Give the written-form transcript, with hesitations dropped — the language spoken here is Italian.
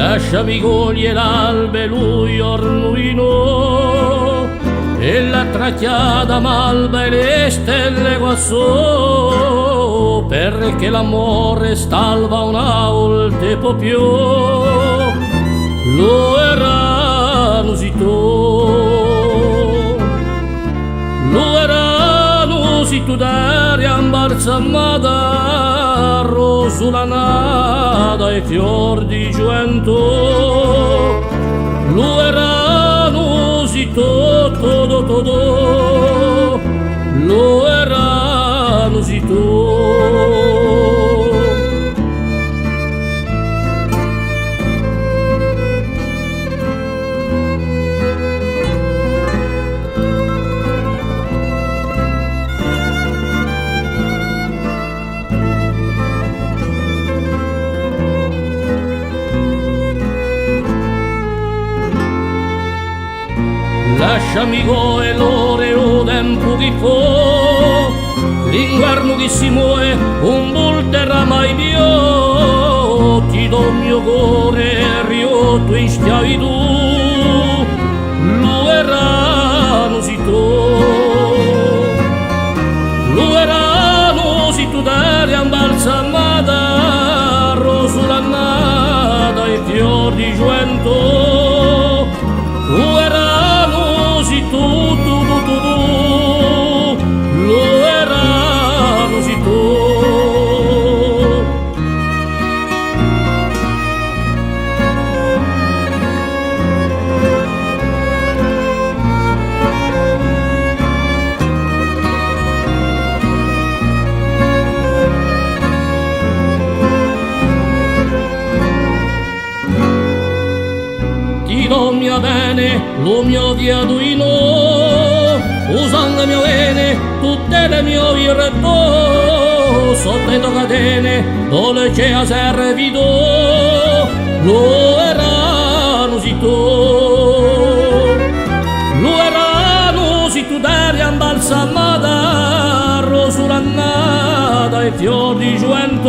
lasciami cogliere l'albe lui ornuino e la tracchiata malva e le stelle quassù, perché l'amore stalva una volte più lo erano si tu d'aria imbalsamata rosulanata e fior di gioventù lo erano si todo lo erano si lasciami e l'ore o tempo che può l'inguarno che si muove un volterà mai più ti do il mio cuore rio tu in schiavitù lo erano si tu d'aria imbalsamata rosulannata e fior di gioventù lo erano si ti do mia bene lo mio diaduino usando le mie vene tutte le mie virtù sotto le catene dove c'è a servito lo erano si tu d'aria imbalsamata rosulannata e fior di gioventù